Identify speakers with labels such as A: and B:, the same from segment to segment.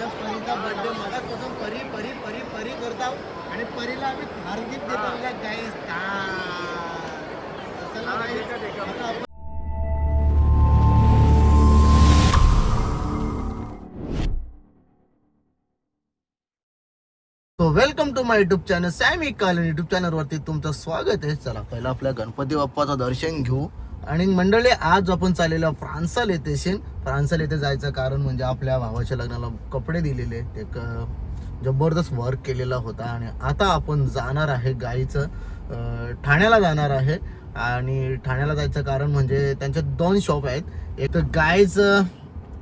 A: परीचा birthday मगाचपासून परी परी परी परी करता आणि परीला आम्ही थार गिफ्ट देतो बघा गाईस. चला guys, आता आपण तो welcome to my YouTube channel सॅमी कालन युट्यूब चॅनलवरती तुमचं स्वागत आहे. चला पहिला आपल्या गणपती बाप्पाचं दर्शन घेऊ. आणि मंडळी आज आपण चाललेलो फ्रान्सल येथे. फ्रान्सल येथे जायचं कारण म्हणजे आपल्या भावाच्या लग्नाला कपडे दिलेले, एक जबरदस्त वर्क केलेला होता. आणि आता आपण जाणार आहे गाईचं ठाण्याला जाणार आहे. आणि ठाण्याला जायचं कारण म्हणजे त्यांचे 2 शॉप आहेत. एक गाईचं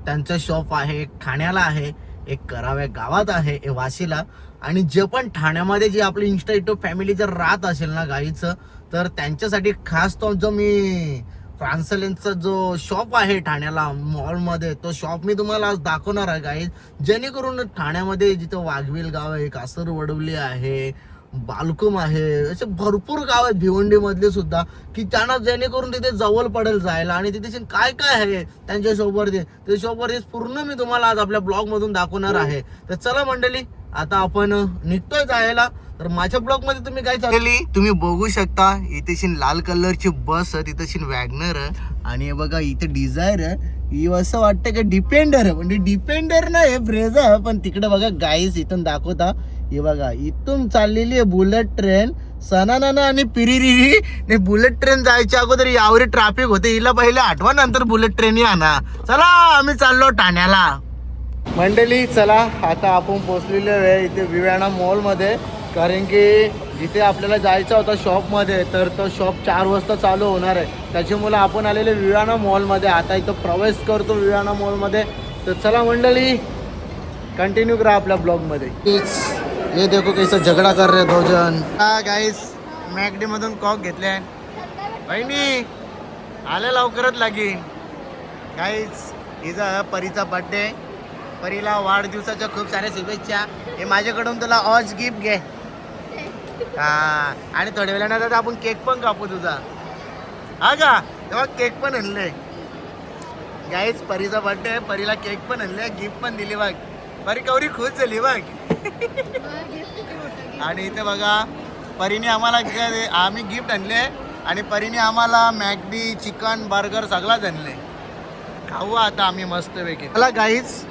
A: त्यांचं शॉप आहे, एक ठाण्याला आहे, एक कराव्या गावात आहे, एक वाशीला. आणि जे पण ठाण्यामध्ये जे आपली इन्स्टा युट्यूब फॅमिली जर राहत असेल ना गाईचं, तर त्यांच्यासाठी खास तो जो मी फ्रान्सलेनचा जो शॉप आहे ठाण्याला मॉलमध्ये, तो शॉप मी तुम्हाला आज दाखवणार आहे गाईज. जेणेकरून ठाण्यामध्ये जिथं वाघवील गाव आहे, कासर वडवली आहे, बालकुम आहे, असे भरपूर गाव आहेत भिवंडी मधले सुद्धा, की त्यांना जेणेकरून तिथे जवळ पडेल जायला. आणि तिथे काय काय आहे त्यांच्या शॉपवरती, ते शॉपवरती पूर्ण मी तुम्हाला आज आपल्या ब्लॉग मधून दाखवणार आहे. तर चला मंडळी, आता आपण निघतोय जायला. तर माझ्या ब्लॉग मध्ये तुम्ही काय चालली तुम्ही बघू शकता. इथे लाल कलरची बस आहे, तिथे वॅगनर आहे, आणि हे बघा इथे डिझायर आहे. ही असं वाटतं की डिपेंडर आहे, म्हणजे डिपेंडर ना हे ब्रेझा. पण तिकडे बघा गाईस इथून दाखवता, हे बघा इथून चाललेली आहे बुलेट ट्रेन. सनाना आणि पिरिरी. बुलेट ट्रेन जायच्या अगोदर यावरी ट्रॅफिक होते, हिला पहिले आठवा, नंतर बुलेट ट्रेन या ना. चला आम्ही चाललो ठाण्याला. मंडळी चला, आता आपण पोहोचलेलो आहे इथे विव्याना मॉलमध्ये. कारण की जिथे आपल्याला जायचं होतं शॉपमध्ये, तर तो शॉप 4 वाजता चालू होणार आहे. त्याच्यामुळे आपण आलेले विव्याना मॉलमध्ये. आता इथं प्रवेश करतो विव्याना मॉलमध्ये. तर चला मंडळी, कंटिन्यू करा आपल्या ब्लॉगमध्ये. हे देखो कैसा झगडा कर रहे 2 जण. हा गाईस, मॅकडी मधून कॉक घेतले. बहिणी आले लवकरच लागेल. गाईस हिचा परीचा बर्थडे, परीला वाढदिवसाच्या खूप साऱ्या शुभेच्छा. हे माझ्याकडून तुला ऑज गिफ्ट घे. हा, आणि थोड्या वेळानंतर आपण केक पण कापू तुझा, हा का? तेव्हा केक पण आणले गाईस. परीचा बर्थडे, परीला केक पण आणले, गिफ्ट पण दिली बघ. परी कवरी खुश झाली बघ. आणि इथे बघा परीने आम्हाला आम्ही गिफ्ट आणले, आणि परीने आम्हाला मॅकडी, चिकन, बर्गर सगळंच आणले. खाऊ आता आम्ही मस्तपैकी. मला गाईस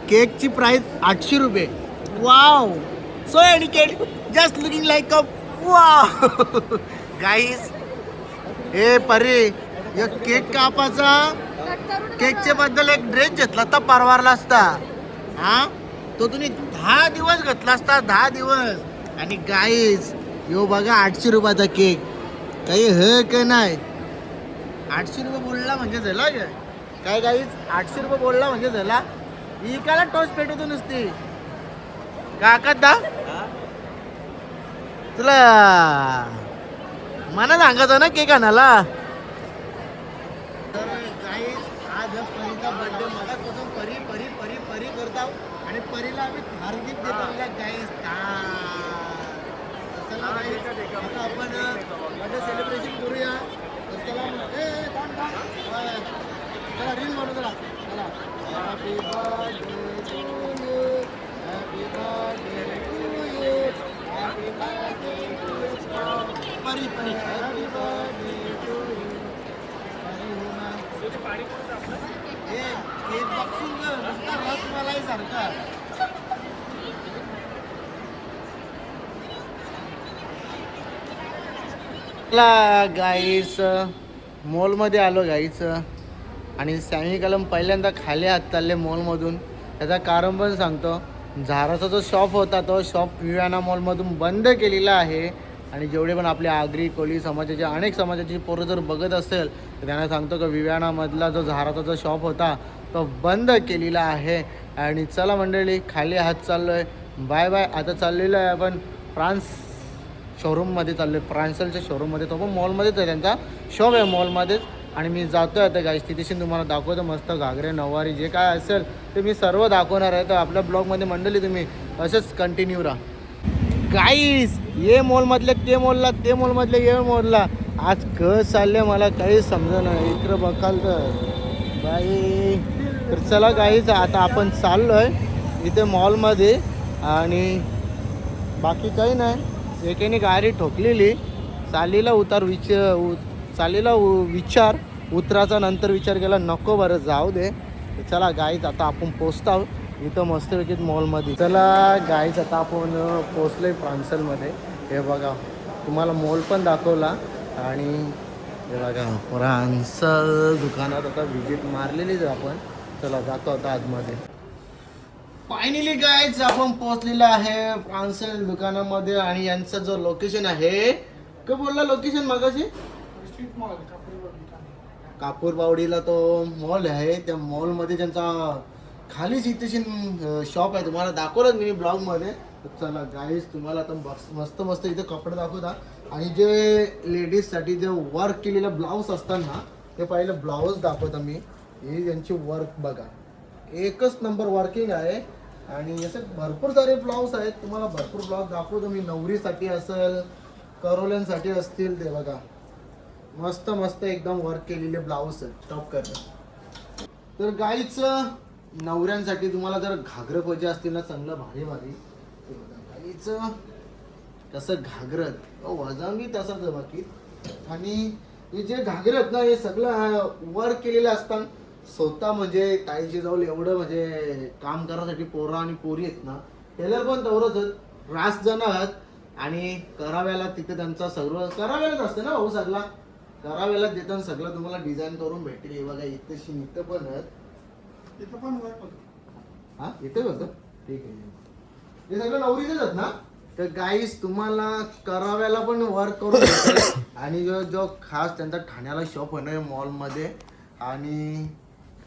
A: केकची प्राइस 800 रुपये. Wow, so delicate, just looking like a wow. Guys हे परी एक केक कापाचा, केकच्या बद्दल एक ड्रेस घेतला तर परवारला असता. हा, तो तुम्ही 10 दिवस घेतला असता, 10 दिवस. आणि गाईस यो बघा 800 रुपयाचा केक. काही हे का नाही, 800 रुपये बोलला म्हणजे झाला काय गाईस? 800 रुपये बोलला म्हणजे झाला. इकाला टोच पेटवतो नुसती काका दा. तुला मला सांगतो ना केक आणायला. तर गाईस आज परीचा बर्थडे मगाचपासून परी परी परी परी करता, आणि परीला आम्ही थार गिफ्ट देतो बघा गाईस. चला गाईस, आता आपण बर्थडे सेलिब्रेशन करूया. तर चला चला रील बनवू. चला happy birthday to you, happy birthday to you, happy birthday to you. Pari Pari happy birthday to you. हे केक बघून नुसता रसमलाई सारखा. गाईस मॉलमध्ये आलो गाईस. आणि सॅमी कलम पहिल्यांदा खाली हात चालले मॉलमधून. त्याचं कारण पण सांगतो. झाराचा जो शॉप होता तो शॉप विव्याना मॉलमधून बंद केलेला आहे. आणि जेवढे पण आपले आगरी कोळी समाजाचे अनेक समाजाची पोरं जर बघत असेल तर त्यांना सांगतो की विव्यानामधला जो झाराचा जो शॉप होता तो बंद केलेला आहे. आणि चला मंडळी, खाली हात चाललो आहे. Bye bye. आता चाललेलो आहे आपण फ्रान्स शोरूममध्ये चाललो आहे, फ्रान्सलच्या शोरूममध्ये. तो पण मॉलमध्येच आहे, त्यांचा शॉप आहे मॉलमध्येच. आणि मी जातो आहे आता गाईस, तिथेशी तुम्हाला दाखवतो मस्त घागरे नऊवारी जे काय असेल ते मी सर्व दाखवणार आहे. तर आपल्या ब्लॉगमध्ये मंडळी तुम्ही असंच कंटिन्यू राहा. गाईस ये मॉलमधले ते मॉलला, ते मॉलमधले ये मॉलला. आज कसं चालले मला काही समजा नाही. इकडं बघाल तर बाई. तर चला गाईस, आता आपण चाललो आहे इथे मॉलमध्ये आणि बाकी काही नाही. एकेने गाडी ठोकलेली, चालीला विचार उतराचा नंतर विचार केला नको बरं जाऊ दे. चला गाईच आता आपण पोचतो इथं मस्तपैकी मॉलमध्ये. चला गाईच आता आपण पोचलोय फ्रान्सलमध्ये. हे बघा तुम्हाला मॉल पण दाखवला आणि हे बघा फ्रान्सल दुकानात आता व्हिजिट मारलेलीच आपण. चला जातो आता आतमध्ये. फायनली गाईज आपण पोहोचलेलं आहे फ्रान्सल दुकानामध्ये आणि यांचं जो लोकेशन आहे काय बोलला लोकेशन मगाशी कापूरबावडीला तो मॉल आहे. त्या मॉलमध्ये त्यांचा खालीच इथे शॉप आहे. तुम्हाला दाखवलं मी ब्लॉगमध्ये. चला गाईज तुम्हाला आता मस्त मस्त इथे कपडे दाखवता आणि जे लेडीजसाठी जे वर्क केलेलं ब्लाऊज असतात ना ते पहिलं ब्लाऊज दाखवता मी. ही त्यांची वर्क बघा एकच नंबर वर्किंग आहे आणि असे भरपूर सारे ब्लाऊज आहेत. तुम्हाला भरपूर ब्लाऊज दाखवतो मी. नवरीसाठी असेल करोल्यांसाठी असतील ते बघा मस्त मस्त एकदम वर्क केलेले ब्लाऊज आहेत. स्टॉप करा. तर गाईच नवऱ्यांसाठी तुम्हाला जर घागरं पाहिजे असतील ना चांगलं भारी भारी ते बघा गाईचं कसं घागरत वजन बी तसंच आहे बाकी. आणि हे जे घागरत ना हे सगळं वर्क केलेलं असतात. स्वतः म्हणजे ताईची जाऊन एवढं म्हणजे काम करायसाठी पोरा आणि पोरी आहेत ना टेलर पण तेवढंच रास जण आहेत आणि कराव्याला तिथे त्यांचा सर्व कराव्यालाच असतं ना भाऊ. सगळा कराव्याला देताना सगळं तुम्हाला डिझाईन करून भेटेल. हे बघा इथं पण आहेत इथं पण हा इथे बघा ठीक आहे. हे सगळं नवरीचेच आहेत ना. तर गाईस तुम्हाला कराव्याला पण वर्क करून भेटेल आणि जो खास त्यांचा ठाण्याला शॉप आहे ना मॉलमध्ये आणि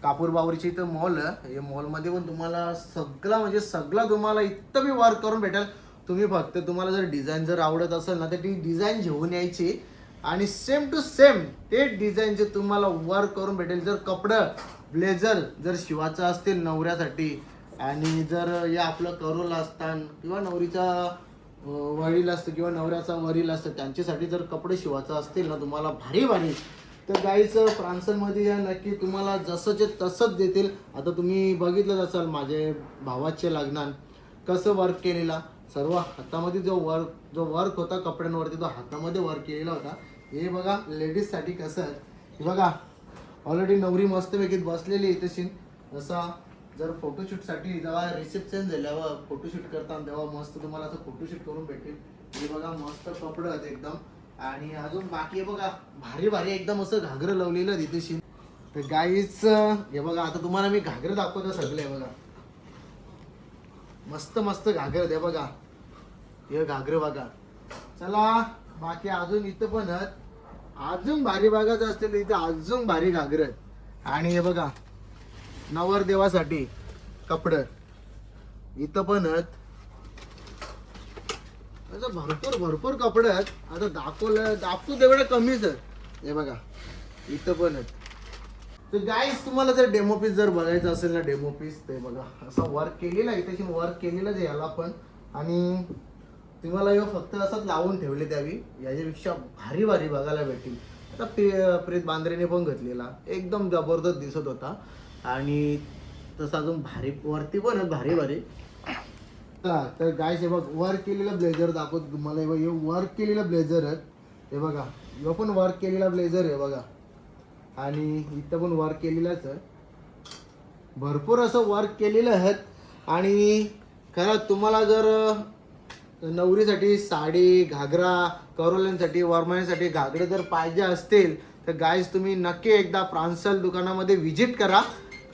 A: कापूरबावरीची इथं मॉल आहे. या मॉलमध्ये पण तुम्हाला सगळं म्हणजे सगळं तुम्हाला इथं बी वर्क करून भेटेल. तुम्ही फक्त तुम्हाला जर डिझाईन जर आवडत असेल ना तर ती डिझाईन घेऊन यायची आणि सेम टू सेम ते डिझाईनचे तुम्हाला वर्क करून भेटेल. जर कपडं ब्लेझर जर शिवायचं असतील नवऱ्यासाठी आणि जर या आपलं करोल असतात किंवा नवरीचा वडील असतं किंवा नवऱ्याचा वडील असतं त्यांच्यासाठी जर कपडे शिवायचं असतील ना तुम्हाला भारी भारी तर गाईचं फ्रान्समध्ये या नक्की तुम्हाला जसंचे तसंच देतील. आता तुम्ही बघितलं असाल माझे भावाचे लग्नात कसं वर्क केलेला सर्व हातामध्ये जो वर्क होता कपड्यांवरती तो हातामध्ये वर्क केलेला होता. हे बघा लेडीजसाठी कसं आहे हे बघा ऑलरेडी नवरी मस्तपैकी बसलेली आहे तशी. असा जर फोटोशूटसाठी जेव्हा रिसेप्शन झाल्यावर फोटोशूट करतात तेव्हा मस्त तुम्हाला असं फोटोशूट करून भेटेल. हे बघा मस्त कपडे आहेत एकदम आणि अजून बाकी बघा भारी भारी एकदम असं घागरं लावलेलं तिथेशी. तर गाईच हे बघा आता तुम्हाला मी घागरं दाखवतो सगळे बघा मस्त मस्त घागरं आहे बघा. हे घागरं बघा. चला बाकी अजून इथं पण अजून भारी बघायचं असतील तर इथे अजून भारी घागरं आहेत. आणि हे बघा नवरदेवासाठी कपडे इथं पण आहेत. भरपूर भरपूर कपडे आहेत. आता दाखवतो तेवढे कमीच आहेत. हे बघा इथं पण आहेत. तर गाईस तुम्हाला जर डेमो पीस जर बघायचं असेल ना डेमो पीस ते बघा असं वर्क केलेलं आहे इथे वर्क केलेलंच याला पण आणि तुम्हाला हे फक्त असंच लावून ठेवले त्यावेळी याच्यापेक्षा भारी भारी बघायला भेटेल. आता प्रीत बांद्रेने पण घेतलेला एकदम जबरदस्त दिसत होता आणि तसं अजून भारी वरती पण आहेत भारी भारी. तर गाईस हे बघ वर्क केलेलं ब्लेझर दाखवतो तुम्हाला. हे वर्क केलेलं ब्लेझर आहेत. हे बघा हे पण वर्क केलेला ब्लेझर आहे बघा आणि इथं पण वर्क केलेलंच आहे. भरपूर असं वर्क केलेलं आहेत. आणि खरं तुम्हाला जर नवरीसाठी साडी घागरा करोल्यांसाठी वरमायांसाठी घागरे जर पाहिजे असतील तर गाईस तुम्ही नक्की एकदा फ्रान्सल दुकानामध्ये व्हिजिट करा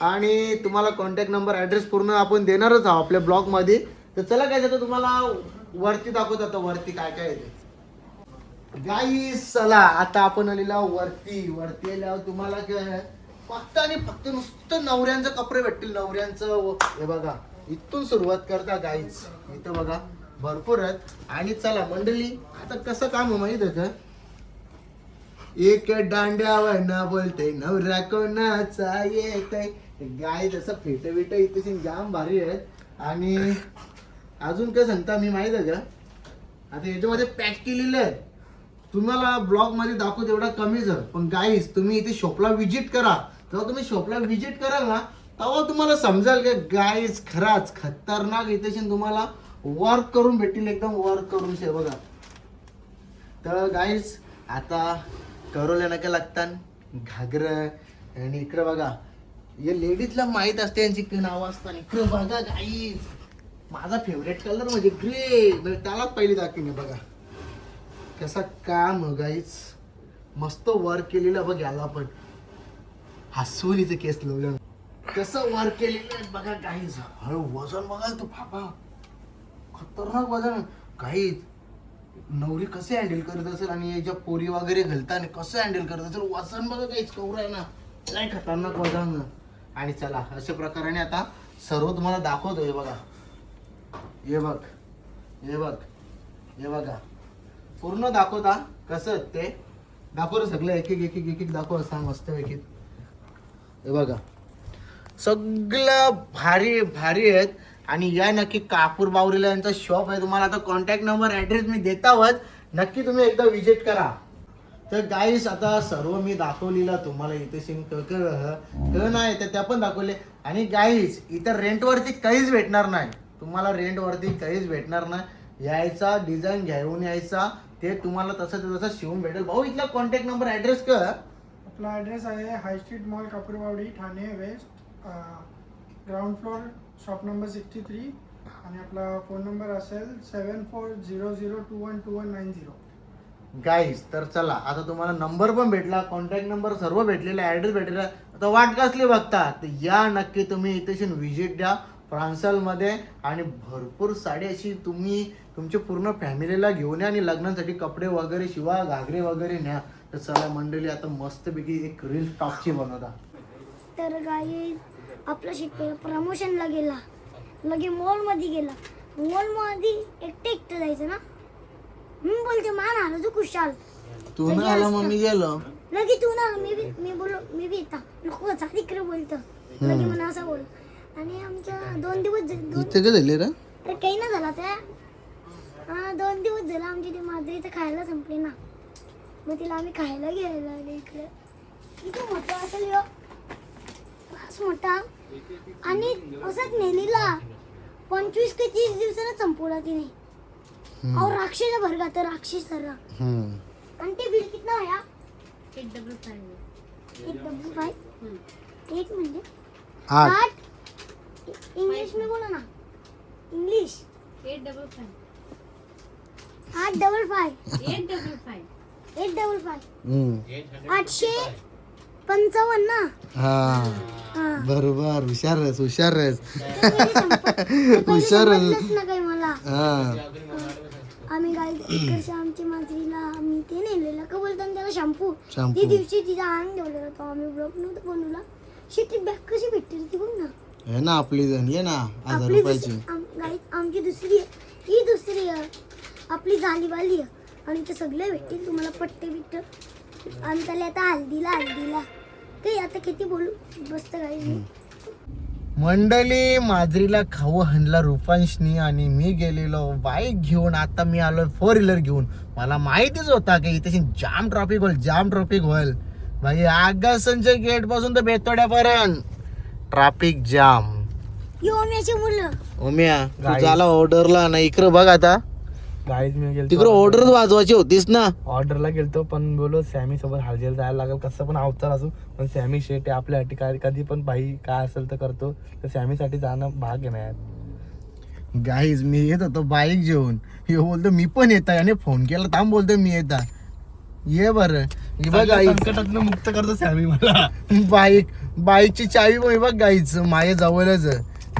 A: आणि तुम्हाला कॉन्टॅक्ट नंबर ॲड्रेस पूर्ण आपण देणारच आहोत आपल्या ब्लॉगमध्ये. तर चला काय जातं तुम्हाला वरती दाखवत आता वरती काय काय येते गाईस. चला आता आपण आलेला वरती आल्यावर तुम्हाला काय फक्त आणि फक्त नुसतं नवऱ्यांचं कपडे भेटतील. नवऱ्यांचं हे बघा इथून सुरुवात करता गाईस. इथं बघा भरपूर आहेत. आणि चला मंडळी आता कसं काम आहे माहित आहे का. एक दांड्यावर ना बोलते नवरा कोणाचा येत गाय तसं फेट बिट इथे जाम भारी आहेत. आणि अजून काय सांगता मी माहित आहे का आता याच्यामध्ये पॅक केलेलं आहे. तुम्हाला ब्लॉग मध्ये दाखवतो एवढा कमीच आहे पण गाईस तुम्ही इथे शॉपला व्हिजिट करा. जेव्हा तुम्ही शॉपला व्हिजिट कराल ना तेव्हा तुम्हाला समजाल की गाईज खराच खतरनाक इथे तुम्हाला वर्क करून भेटतील, एकदम वर्क करून शे बघा. तर गाईज आता करोले नका लागतात घागर. आणि इकडे बघा हे लेडीजला माहित असते यांची नावं असतात. इकडे बघा गाईज माझा फेवरेट कलर म्हणजे ग्रे, त्यालाच पहिली दाखवणे बघा कसा काम गाईज मस्त वर्क केलेलं बघ. याला पण हसवलीचं केस लावलं कसं वर्क केलेलं आहे बघा गाईज. हळू वजन बघाल तू बाबा खतरनाक वजन. गाईज नवरी कसे हँडल करत असेल आणि याच्या पोरी वगैरे घालताना कसं हँडल करत असेल. वजन बघा काहीच कवरा आहे ना, काय खतरनाक वजन. आणि चला अशा प्रकारे आता सर्व तुम्हाला दाखवतोय बघा. हे बघ हे बघ हे बघा पूर्ण दाखवता कसं ते दाखव सगळं एक एक दाखव असा मस्त पैकी. हे बघा सगळं भारी भारी आहेत. आणि या नक्की कापूर बावरीला यांचा शॉप आहे. तुम्हाला आता कॉन्टॅक्ट नंबर ॲड्रेस मी देतावच, नक्की तुम्ही एकदा विजिट करा. तर गाईस आता सर्व मी दाखवलेला तुम्हाला इथे नाही तर त्या पण दाखवले. आणि गाईस इथं रेंटवरती काहीच भेटणार नाही तुम्हाला, रेंटवरती काहीच भेटणार नाही. यायचा डिझाईन घेऊन यायचा ते तुम्हाला तसं शिवून भेटेल. भाऊ इथला कॉन्टॅक्ट नंबर ॲड्रेस कर.
B: आपला ॲड्रेस आहे high street mall Kapurbawdi Thane west, ground floor, shop number 63. आणि आपला फोन नंबर असेल 7400212190.
A: गाईज तर चला आता तुम्हाला नंबर पण भेटला, कॉन्टॅक्ट नंबर सर्व भेटलेला, ॲड्रेस भेटलेला. आता वाट कसली बघता तर या नक्की तुम्ही इथे व्हिजिट द्या फ्रान्सलमध्ये. आणि भरपूर साडी अशी तुम्ही तुमच्या पूर्ण फॅमिलीला घेऊन या आणि लग्नासाठी कपडे वगैरे शिवा, घागरे वगैरे न्या. तर चला मंडळी आता मस्तपैकी एक रील टॉपची बनवता.
C: तर गाई आपला शेतकरी प्रमोशनला गेला, लगे मॉलमध्ये गेला. मॉलमध्ये एकटं जायचं ना. मी बोलते मान आलो तू खुशाल,
A: तू ना आला मम्मी गेलो
C: लगे तू ना मी बोललो मी बी येता नको जा तिकडे बोलतं लगे मला असं बोल. आणि आमच्या 2 दिवस
A: इथे काय झाले रे?
C: अरे काही ना झाला त्या 2 दिवस झाला आमची ती माद्रीचं खायला संपली ना. मग तिला आम्ही खायला घ्यायला इकडे. किती मोठा असेल यो, असं मोठा. आणि असंच नेलीला 25 ते 30 दिवसानं संपवला तिने. और राक्षस भर का तर राक्षस तर. आणि ते बिल कितना आया? 855. 8 म्हणजे 8. इंग्लिश में बोलो ना, इंग्लिश. 855. 855. 855 ना.
A: हा बरोबर. हुशार आहेस हुशार आहेस
C: हुशार ना काही मला. आम्ही गाय इकडच्या आमची माजरीला आम्ही ते नेलेलं का बोलतात त्याला शॅम्पू. ती दिवशी तिचा अंग ठेवलेला होता आम्ही ब्लॉग नव्हतं बनवला. शेती बॅग कशी भेटते ती बघ ना.
A: हे ना आपली जण ये ना 1000 रुपयाची.
C: गाई आमची दुसरी ही दुसरी आपली झालीवाली आहे. आणि ते सगळे भेटतील तुम्हाला पट्टे बिट्ट. आम्ही त्याला आता हल्दीला काही आता किती बोलू बसतं गाई.
A: मंडळी माजरीला खाऊ हणला रुपांशनी आणि मी गेलेलो बाईक घेऊन. आता मी आलो 4 व्हीलर घेऊन. मला माहितीच होता की इथे जाम ट्रॉफिक होईल भाई. आगासनच्या गेट पासून तर बेतोड्यापर्यंत ट्रॅफिक जाम.
C: ओम्याची मुलं
A: ओम्या तू झाला ऑर्डरला ना. इकडे बघ आता
B: गाईज मी गेलो
A: तिकडे ऑर्डर वाजवायची होतीस ना.
B: ऑर्डरला गेलतो पण बोलो सॅमी सोबत हालजेल जायला लागेल कसं पण अवतार असू. पण सॅमी शेट आहे आपल्यासाठी काय कधी पण बाई काय असेल तर करतो. तर सॅमीसाठी जाणं भाग आहे ना.
A: गाईज मी येत होतो बाईक घेऊन. हे बोलतो मी पण येत आहे आणि फोन केला थांब बोलतो मी येता ये बरं. बघ
B: संकटातनं मुक्त करतो सॅमी मला.
A: बाईकची चावी पण बघ गाईच माझ्या जवळच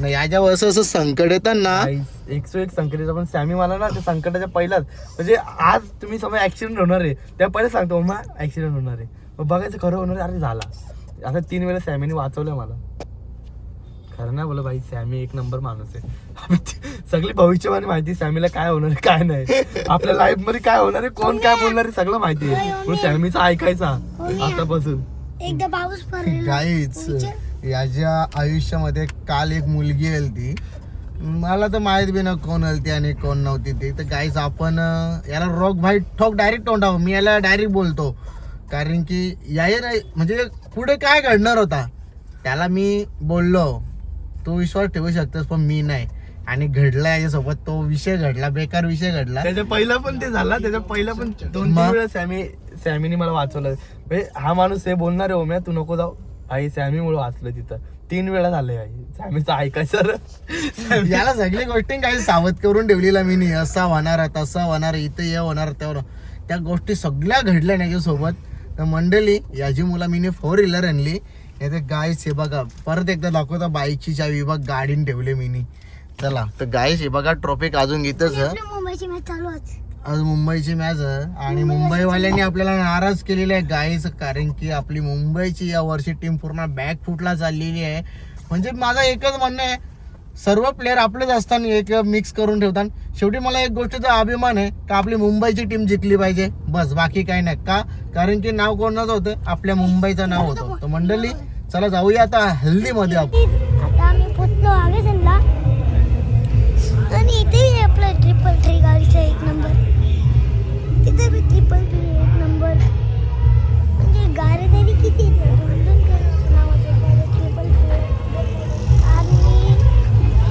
A: नाही. याच्या असं संकट येतात ना
B: 101 संकटाचा. पण सॅमी मला ना त्या संकटाच्या पहिलाच म्हणजे आज तुम्ही समजा ऍक्सिडेंट होणार आहे त्या पहिले सांगतो मग ऍक्सिडेंट होणार आहे. मग बघायचं खरं होणार आहे. अरे झाला. आता 3 वेळा सॅमीने वाचवलं मला. खरं नाही बोला भाई सॅमी एक नंबर माणूस आहे. सगळी भविष्यवाणी माहिती सॅमीला काय होणार आहे काय नाही, आपल्या लाईफ मध्ये काय होणार आहे कोण काय बोलणार आहे सगळं माहिती आहे. म्हणून सॅमीचा ऐकायचा आतापासून.
C: एकदा पाऊस पडला
A: गाईच याच्या आयुष्यामध्ये काल एक मुलगी आली ती. मला तर माहित बी ना कोण आली ती आणि कोण नव्हती ती. तर गाईच आपण याला रॉक भाई ठोक डायरेक्ट तोंडावं. मी याला डायरेक्ट बोलतो कारण की या म्हणजे पुढे काय घडणार होता त्याला मी बोललो तू विश्वास ठेवू शकतोस पण मी नाही, आणि घडला याच्यासोबत तो विषय घडला, बेकार विषय घडला.
B: त्याच्या पहिला पण ते झाला, त्याच्या पहिला पण 2-3
A: मग?
B: वेळा सॅमीने मला वाचवलं. म्हणजे हा माणूस हे बोलणार आहे ओम्या तू नको जाऊ, आई सॅमीमुळे वाचलं तिथं. 3 वेळा झालंय आई सॅमीचं ऐकायचं.
A: याला सगळी गोष्टी काही सावध करून ठेवलेला मी नाही, असा होणार तसा होणार इथं हे होणार त्यावर, त्या गोष्टी सगळ्या घडल्या त्याच्यासोबत. तर मंडळी याची मुला मी 4 व्हीलर आणली. याचे गायस हे बघा, परत एकदा दाखवता बाईकची चावी बघ गाडीने ठेवले मी. चला तर गायस हे बघा ट्रॉफिक अजून इथंच आहे.
C: आपल्या मुंबईची मॅच चालू आहे
A: आज मुंबईची मॅच आहे आणि मुंबईवाल्यांनी आपल्याला नाराज केलेलं आहे गाईस, कारण की आपली मुंबईची या वर्षी टीम पूर्ण बॅकफुटला चाललेली आहे. म्हणजे माझं एकच म्हणणं आहे, सर्व प्लेअर आपलेच असताना एक मिक्स करून ठेवतात. शेवटी मला एक गोष्टीचा अभिमान आहे का आपली मुंबईची टीम जिंकली पाहिजे, बस बाकी काही नाही. का कारण की नाव कोणाचं होतं, आपल्या मुंबईचं नाव होतं. तर मंडळी चला जाऊया आता हेल्दी मध्ये आपण.
C: आता आम्ही पोचलो आवेसनला आणि इथे आपलं 333 गाडीचा 1 नंबर, तिथे बी 333 1 नंबर. म्हणजे गाडी तरी किती आणि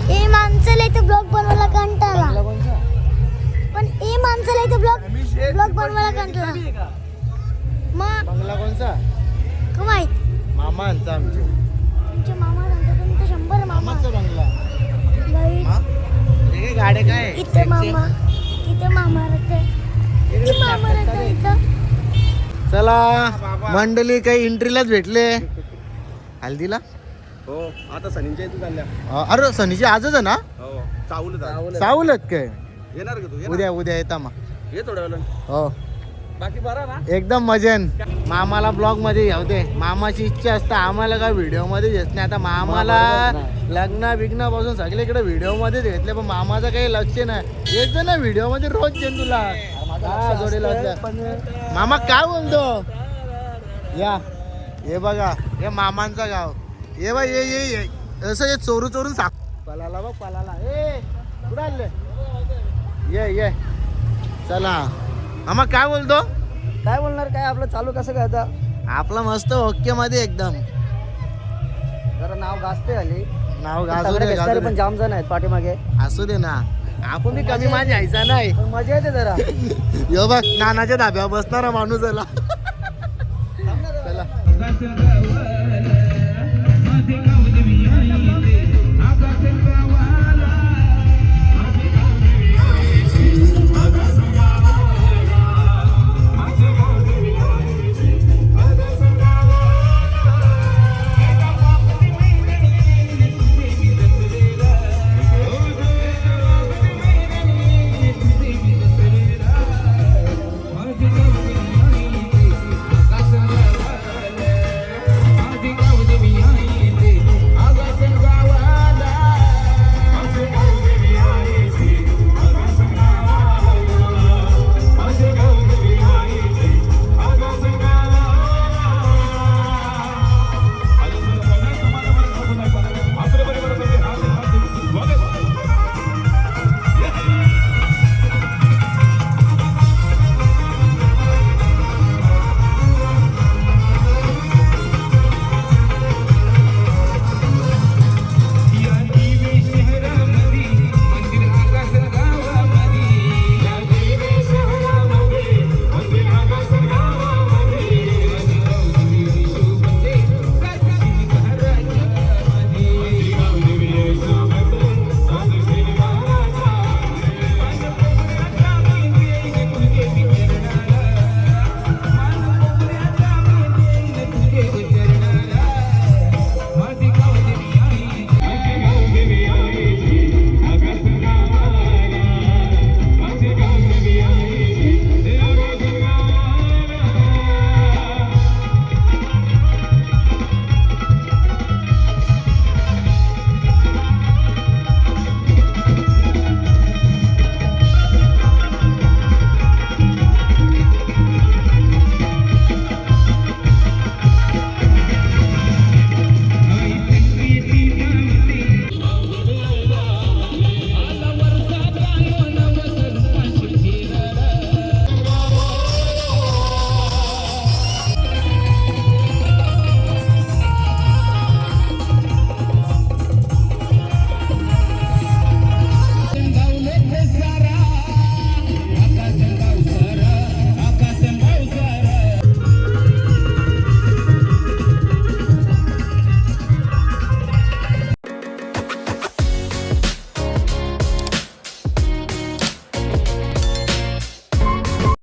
C: हे माणसाला इथे ब्लॉग बनवायला कंटाळा, पण हे माणसाला इथे ब्लॉग बनवायला कंटाळा. मग
A: बंगला कोणचा
C: का माहित
A: मामांचा, आमचे
C: तुमचे मामा सांगतात तुमचं 100 मामा
A: मामाचा बंगला.
C: गाईड.
A: हे गाड्या काय
C: इथे मामा, इथे मामा राहते, इथे मामा राहते इथं.
A: चला मंडळी काही एंट्रीलाच भेटले हल्दीला.
B: हो आता सनीच्या इथे चालल्या.
A: अरे सनीची आजच आहे ना,
B: हो चावलं
A: सावलत काय
B: येणार का तू?
A: उद्या येता मग.
B: ये थोड्या वेळा.
A: हो
B: बाकी बरा ना?
A: एकदम मजेन. मामाला ब्लॉग मध्ये घ्यावते, मामाची इच्छा असते आम्हाला काय व्हिडिओ मध्ये घेत नाही. आता मामाला लग्न बिग्न पासून सगळीकडे व्हिडिओ मध्ये घेतले, पण मामाचं काही लक्ष नाही. येत ना व्हिडिओ मध्ये रोज येईन तुला. हा, जोडीला असल्या. मामा काय बोलतो या, हे बघा हे मामांचं गाव. ये बा ये असं हे चोरू चोरून साप पलाला बघ पलाला. ए कुठं आले, ये चला. मामा काय बोलतो,
B: काय बोलणार, काय आपलं चालू कसं काय आता?
A: आपला मस्त ओके मध्ये एकदम.
B: जरा नाव गाजते आली,
A: नाव गाजू दे, गाजू
B: पण
A: दे.
B: जाम जण आहेत पाठीमागे,
A: असू दे ना, आपण बी कमी मान यायचा नाही.
B: पण मजा येते जरा.
A: यो बघ नानाच्या धाब्यावर बसणारा माणूस आला. चला